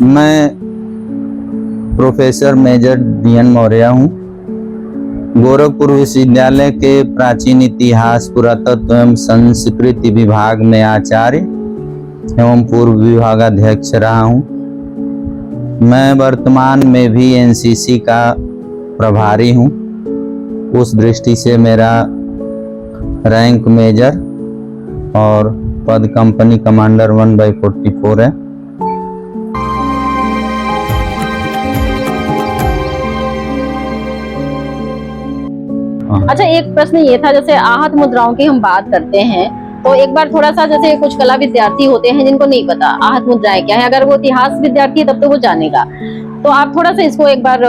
मैं professor major DN Maurya हूँ। गोरखपुर विश्वविद्यालय के प्राचीन इतिहास, पुरातत्व एवं संस्कृति विभाग में आचार्य एवं पूर्व विभागाध्यक्ष रहा हूँ। मैं वर्तमान में भी NCC का प्रभारी हूँ। उस दृष्टि से मेरा रैंक मेजर और पद कंपनी कमांडर 1/44 है। अच्छा, एक प्रश्न ये था, जैसे आहत मुद्राओं की हम बात करते हैं तो एक बार थोड़ा सा, जैसे कुछ कला विद्यार्थी होते हैं जिनको नहीं पता आहत मुद्राएं क्या है, अगर वो इतिहास विद्यार्थी है तब तो वो जानेगा, तो आप थोड़ा सा इसको एक बार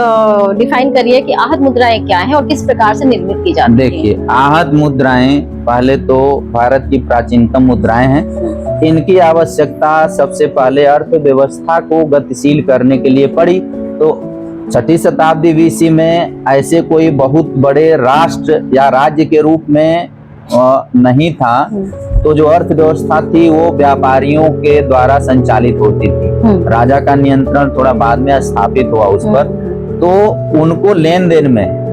डिफाइन करिए कि आहत मुद्राएं क्या है और किस प्रकार से निर्मित की जाती है। देखिए, आहत मुद्राएं पहले तो भारत की प्राचीनतम मुद्राएं हैं। इनकी आवश्यकता सबसे पहले अर्थव्यवस्था को गतिशील करने के लिए पड़ी। तो 6ठी शताब्दी BC में ऐसे कोई बहुत बड़े राष्ट्र या राज्य के रूप में नहीं था, तो जो अर्थव्यवस्था थी वो व्यापारियों के द्वारा संचालित होती थी। राजा का नियंत्रण थोड़ा बाद में स्थापित हुआ उस पर। तो उनको लेन देन में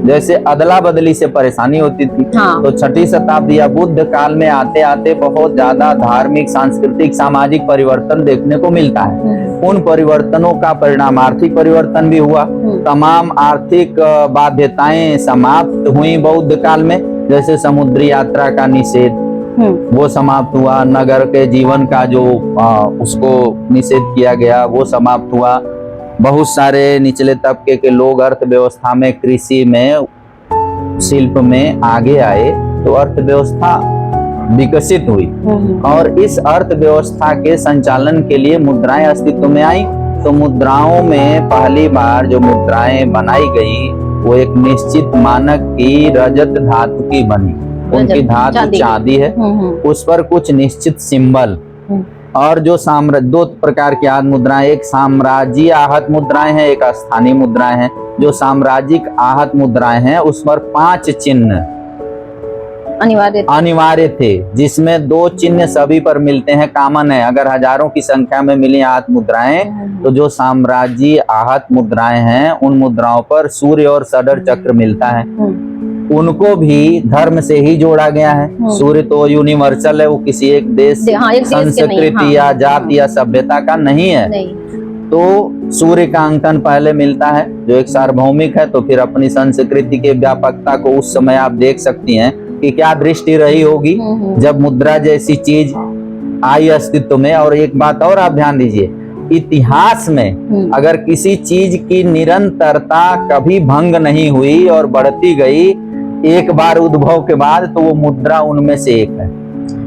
जैसे अदला बदली से परेशानी होती थी। तो 6ठी शताब्दी या बुद्ध काल में आते आते बहुत ज्यादा धार्मिक, सांस्कृतिक, सामाजिक परिवर्तन देखने को मिलता है। उन परिवर्तनों का परिणाम आर्थिक परिवर्तन भी हुआ। तमाम आर्थिक बाध्यताएं समाप्त हुई बौद्ध काल में, जैसे समुद्री यात्रा का निषेध वो समाप्त हुआ, नगर के जीवन का जो उसको निषेध किया गया वो समाप्त हुआ। बहुत सारे निचले तबके के लोग अर्थव्यवस्था में, कृषि में, शिल्प में आगे आए, तो अर्थव्यवस्था विकसित हुई। और इस अर्थव्यवस्था के संचालन के लिए मुद्राएं अस्तित्व में आई। तो मुद्राओं में पहली बार जो मुद्राएं बनाई गई वो एक निश्चित मानक की रजत धातु की बनी। उनकी धातु चांदी है, उस पर कुछ निश्चित सिंबल। और जो दो प्रकार की आहत मुद्राएं, एक साम्राज्यिक आहत मुद्राएं हैं, एक स्थानीय मुद्राएं हैं। जो साम्राज्यिक आहत मुद्राएं हैं उस पर 5 चिन्ह अनिवार्य थे, जिसमें 2 चिन्ह सभी पर मिलते हैं, कॉमन है। अगर हजारों की संख्या में मिली आहत मुद्राएं, तो जो साम्राज्यिक आहत मुद्राएं हैं उन मुद्राओं पर सूर्य और सडर चक्र मिलता है। उनको भी धर्म से ही जोड़ा गया है। सूर्य तो यूनिवर्सल है, वो किसी एक देश, संस्कृति या जाति या सभ्यता का नहीं है। तो सूर्य का अंकन पहले मिलता है जो एक सार्वभौमिक है। तो फिर अपनी संस्कृति के व्यापकता को उस समय आप देख सकती हैं कि क्या दृष्टि रही होगी जब मुद्रा जैसी चीज आई अस्तित्व में। और एक बात और आप ध्यान दीजिए, इतिहास में अगर किसी चीज की निरंतरता कभी भंग नहीं हुई और बढ़ती गई एक बार उद्भव के बाद, तो वो मुद्रा उनमें से एक है।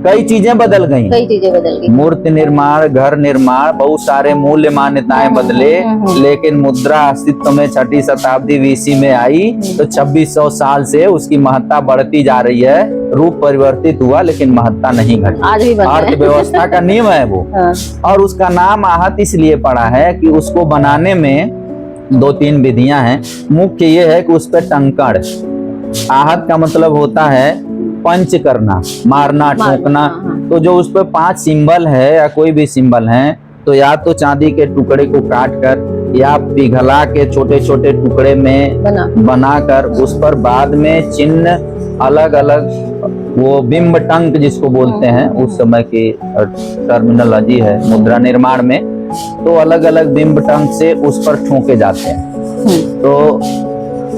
कई चीजें बदल गई, मूर्ति निर्माण, घर निर्माण, बहुत सारे मूल्य मान्यताएं बदले, लेकिन मुद्रा अस्तित्व में 6ठी शताब्दी BC में आई। तो 2600 साल से उसकी महत्ता बढ़ती जा रही है। रूप परिवर्तित हुआ लेकिन महत्ता नहीं घटी। अर्थव्यवस्था का नियम है वो। और उसका नाम आहत इसलिए पड़ा है कि उसको बनाने में 2-3 विधियां हैं। मुख्य ये है कि उस पर टंकण, आहत का मतलब होता है पंच करना, मारना, ठोकना। तो जो उस पर 5 सिंबल है या कोई भी सिंबल है, तो या तो चांदी के टुकड़े को काट कर या पिघला के छोटे छोटे टुकड़े में बनाकर उस पर बाद में चिन्ह अलग अलग, वो बिंब टंक जिसको बोलते हैं, उस समय की टर्मिनोलॉजी है मुद्रा निर्माण में। तो अलग अलग बिंब टंक से उस पर ठोके जाते हैं। तो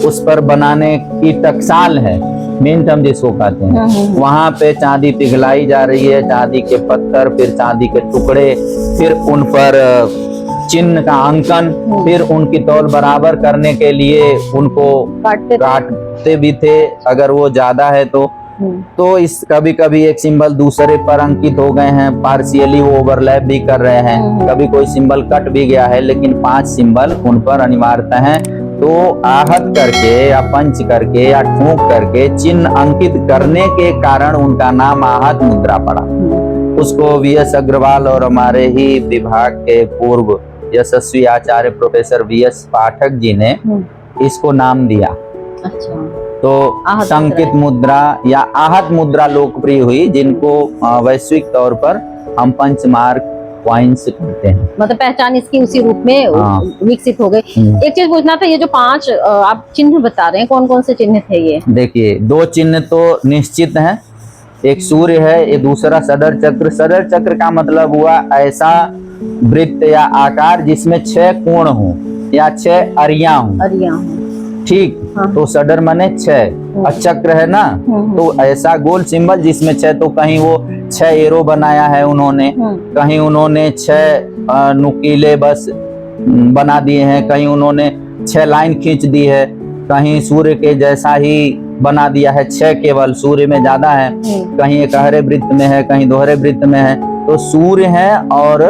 उस पर बनाने की टकसाल है, मिंट हम जिसको कहते हैं। वहां पे चांदी पिघलाई जा रही है, चांदी के पत्थर, फिर चांदी के टुकड़े, फिर उन पर चिन्ह का अंकन, फिर उनकी तौल बराबर करने के लिए उनको काटते भी थे अगर वो ज्यादा है तो इस कभी कभी एक सिंबल दूसरे पर अंकित हो गए हैं, पार्शियली वो ओवरलैप भी कर रहे हैं, कभी कोई सिंबल कट भी गया है, लेकिन 5 सिंबल उन पर अनिवार्यता है। तो आहत करके या पंच करके या ठोक करके चिन्ह अंकित करने के कारण उनका नाम आहत मुद्रा पड़ा। उसको VS अग्रवाल और हमारे ही विभाग के पूर्व यशस्वी आचार्य प्रोफेसर VS पाठक जी ने इसको नाम दिया। अच्छा। तो संकित मुद्रा या आहत मुद्रा लोकप्रिय हुई, जिनको वैश्विक तौर पर हम पंचमार्क पॉइंट्स करते हैं। मतलब पहचान इसकी उसी रूप में हाँ। विकसित हो गई। एक चीज पूछना था, ये जो 5 आप चिन्ह बता रहे हैं, कौन कौन से चिन्ह थे ये? देखिए 2 चिन्ह तो निश्चित हैं, एक सूर्य है, ये दूसरा सदर चक्र। सदर चक्र का मतलब हुआ ऐसा वृत्त या आकार जिसमें 6 कोण हो या 6 अरियां हो। अरियां। ठीक। हाँ। तो सदर माने 6 और चक्र है ना, तो ऐसा गोल सिंबल जिसमें 6, तो कहीं वो 6 एरो बनाया है उन्होंने, कहीं उन्होंने 6 नुकीले बस बना दिए हैं, कहीं उन्होंने 6 लाइन खींच दी है, कहीं सूर्य के जैसा ही बना दिया है 6 केवल, सूर्य में ज्यादा है, कहीं एक हरे वृत्त में है, कहीं दोहरे वृत्त में है। तो सूर्य है और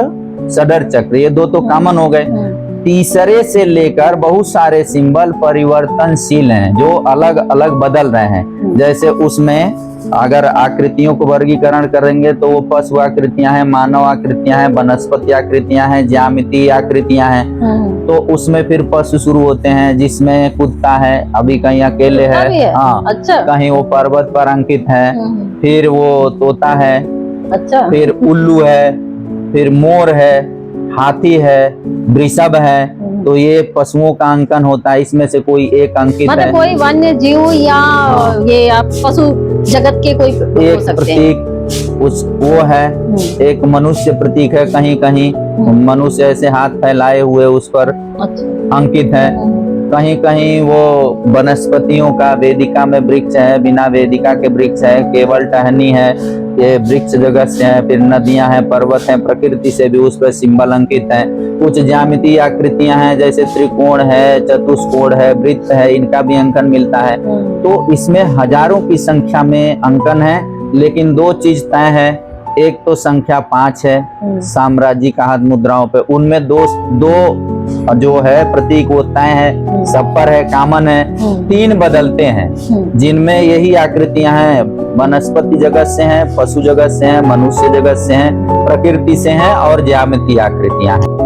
सदर चक्र, ये 2 तो कॉमन हो गए। तीसरे से लेकर बहुत सारे सिंबल परिवर्तनशील हैं जो अलग अलग बदल रहे हैं। जैसे उसमें अगर आकृतियों को वर्गीकरण करेंगे तो वो पशु आकृतियां हैं, मानव आकृतियां हैं, वनस्पति आकृतियां हैं, ज्यामितीय आकृतियां हैं। तो उसमें फिर पशु शुरू होते हैं जिसमें कुत्ता है, अभी कहीं अकेले है, हाँ। अच्छा। कहीं वो पर्वत पर अंकित है, फिर वो तोता है, अच्छा। फिर उल्लू है, फिर मोर है, हाथी है, वृषभ है। तो ये पशुओं का अंकन होता है, इसमें से कोई एक अंकित मतलब है। कोई वन्य जीव या ये आप पशु जगत के कोई हो एक सकते हैं। प्रतीक वो है, एक मनुष्य प्रतीक है, कहीं कहीं मनुष्य ऐसे हाथ फैलाए हुए उस पर अंकित है, कहीं कहीं वो वनस्पतियों का वेदिका में वृक्ष है, बिना वेदिका के वृक्ष है, केवल टहनी है, ये वृक्ष जगत से है। फिर नदियां हैं, पर्वत हैं, प्रकृति से भी उस पर सिंबल अंकित है। कुछ ज्यामितीय आकृतियां हैं जैसे त्रिकोण है, चतुष्कोण है, वृत्त है, इनका भी अंकन मिलता है। तो इसमें हजारों की संख्या में अंकन है, लेकिन 2 चीज तय है। एक तो संख्या 5 है साम्राज्यिक आहत मुद्राओं पे, उनमें दो जो है प्रतीक वो तय है, सब पर है, कॉमन है। 3 बदलते हैं जिनमें यही आकृतियां हैं, वनस्पति जगत से हैं, पशु जगत से हैं, मनुष्य जगत से हैं, प्रकृति से हैं और ज्यामितीय आकृतियां हैं।